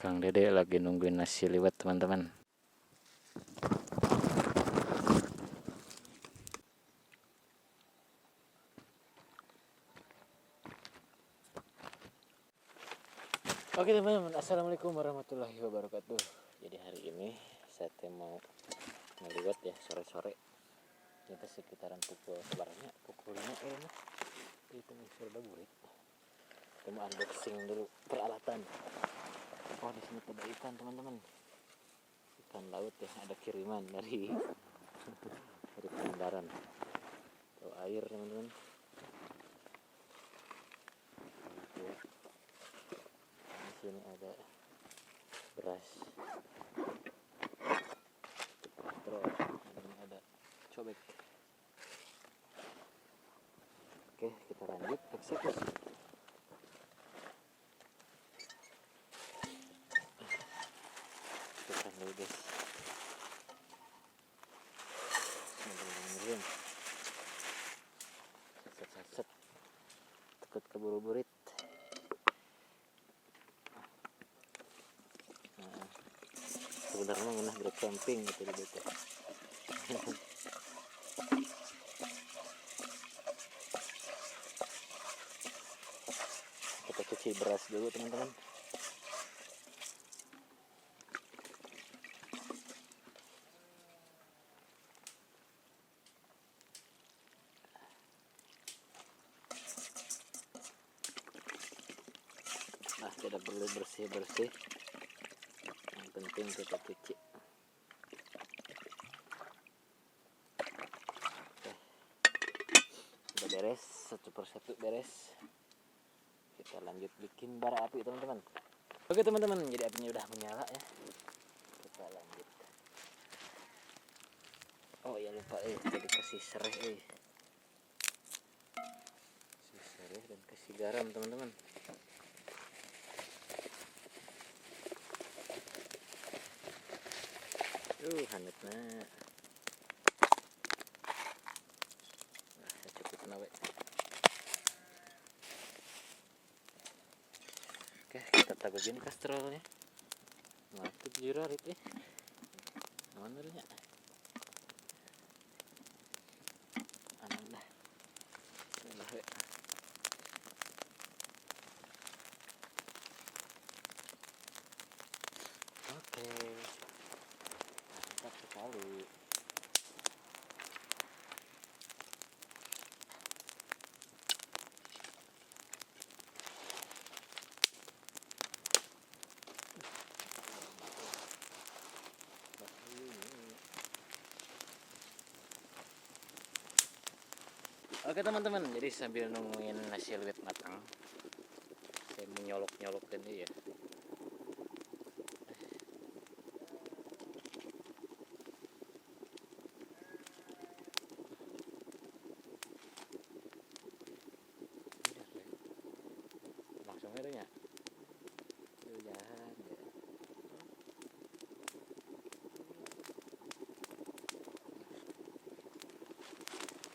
Kang Dede lagi nungguin nasi liwet teman-teman. Oke teman-teman, assalamualaikum warahmatullahi wabarakatuh. Jadi hari ini saya mau ngeliwet ya sore-sore. Kita sekitaran pukul sebarangnya pukul 5 itu sudah burit. Kita mau unboxing dulu peralatan. Oh, di sini ada ikan teman-teman. Ikan laut ya, ada kiriman dari Pangandaran. Tuh air teman-teman. Di sini ada beras. Terus ini ada cobek. Oke, kita lanjut eksekusi. Tekan dulu guys. Bismillahirrahmanirrahim. Set. Takut keburu burit. Nah, sebenarnya ngenah dari camping gitu di bete. Kita cuci beras dulu teman-teman. Nah, tidak perlu bersih-bersih, yang penting kita cuci. Oke, udah beres, satu persatu beres. Kita lanjut bikin bara api teman-teman. Oke teman-teman, jadi apinya udah menyala ya. Kita lanjut. Oh ya lupa jadi kasih serai kasih serai dan kasih garam teman-teman. Hangatna. Nah, cukup nawe. Oke, kita tabuhin kastrolnya. Mantap jurarit Naon nya? Aman dah. Oke. Mantap sekali. Oke teman-teman, jadi sambil nungguin nasi liwet matang, saya menyolok-nyolokkan ya. Langsung aja ya.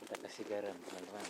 Kita kasih garam teman-teman.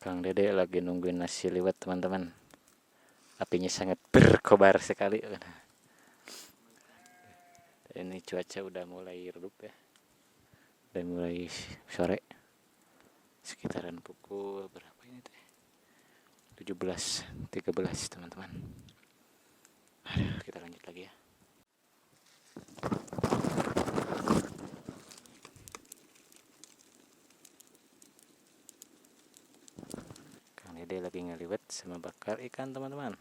Kang Dede lagi nungguin nasi liwet teman-teman. Apinya sangat berkobar sekali. Ini cuaca udah mulai redup ya. Udah mulai sore. Sekitaran pukul berapa ini teh? 17.13 teman-teman. Aduh, kita lanjut lagi ya. Kang Dede lagi ngeliwet sama bakar ikan teman-teman.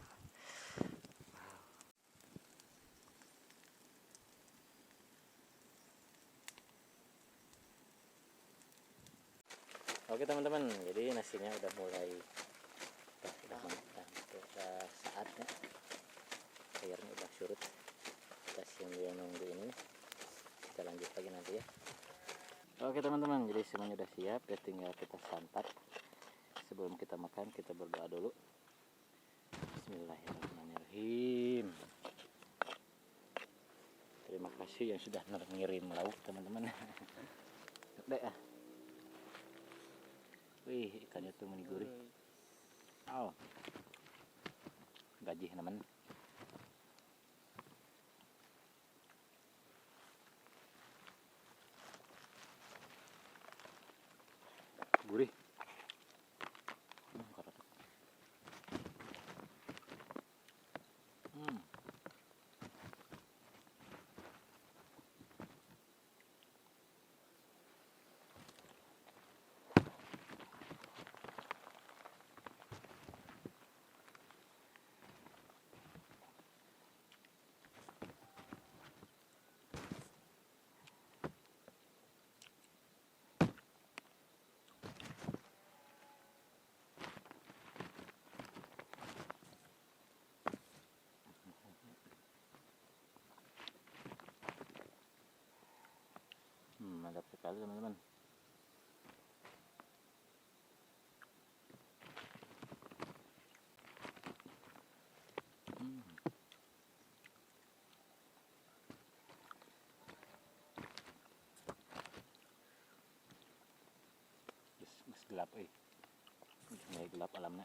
Oke teman-teman, jadi nasinya udah mulai udah saatnya, airnya udah surut. Kita sambil nunggu ini, kita lanjut lagi nanti ya. Oke teman-teman, jadi semuanya udah siap ya, tinggal kita santap. Sebelum kita makan, kita berdoa dulu. Bismillahirrahmanirrahim. Terima kasih yang sudah ngirim lauk teman-teman. Dek ah. Wih, ikannya tuh meniguri. Oh. Gaji teman. Gurih. Mantap sekali teman-teman. Geus gelap mulai gelap alamna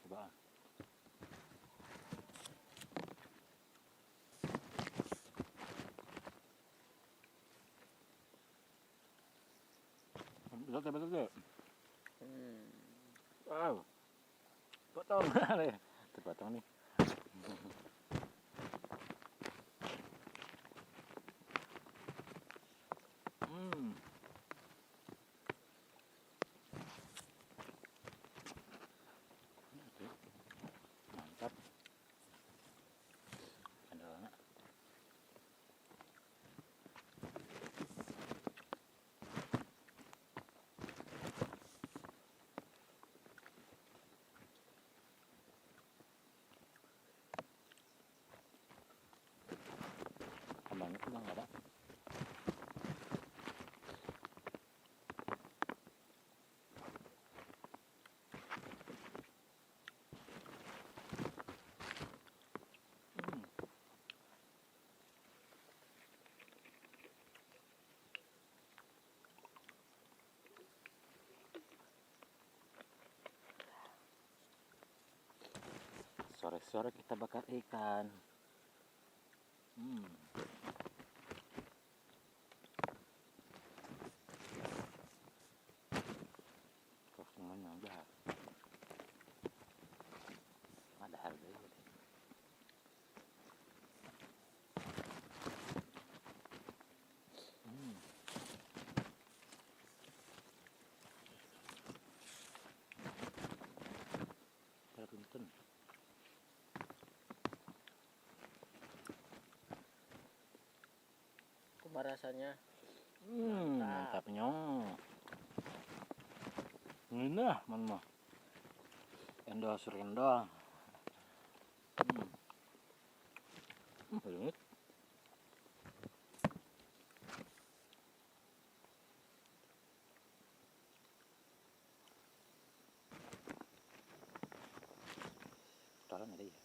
coba. Betul. Wow. Potong. Terpotong nih. Mantap. Andalna. Kembangnya tuh nggak ada. Sore-sore kita bakar ikan. Kok semuanya aja ada harganya. Punten. Kumaha rasanya? Mantap nyong. Ngeunah man mah. Endol surendol. Banget. Taran ada ya.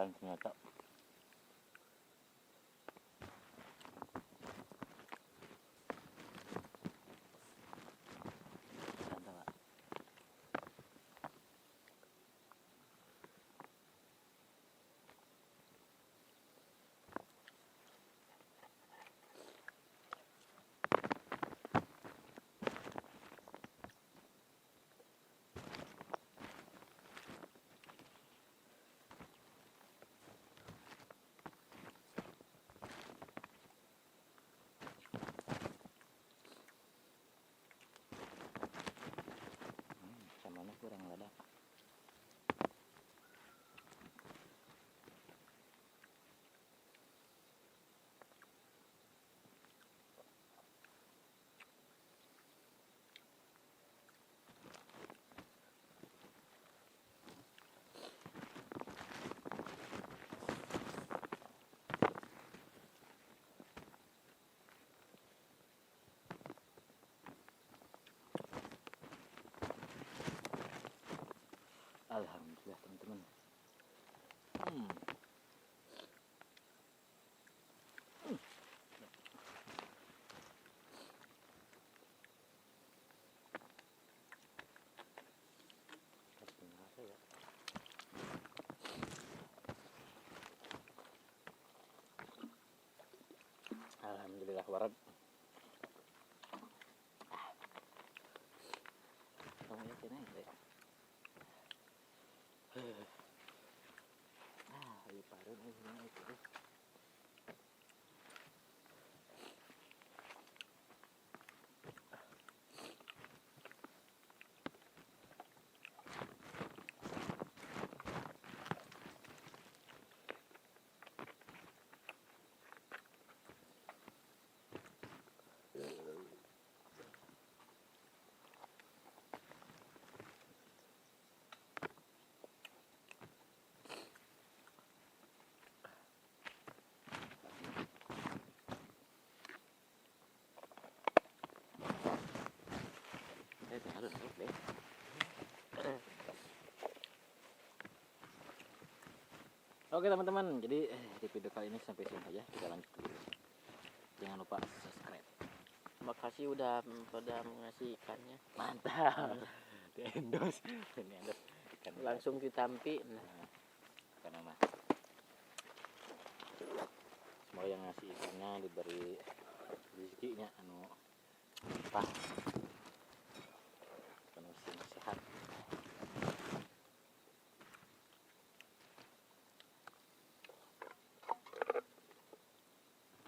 ikan ternyata. Mantap, Pak. Samanya kurang lada. Alhamdulillah teman-teman. Alhamdulillah warad. Kamu ya kena ya. Ayo parut ini itu. Oke teman-teman, jadi di video kali ini sampai sini aja, kita lanjut dulu. Jangan lupa subscribe. Terima kasih udah pada mengasih ikannya. Mantap. Di endorse. Ikan Langsung ditampi. ikan nama. Semoga yang ngasih ikannya diberi rezekinya anu limpah, penuh sehat.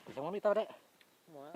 Bisa mau minta dek? Mau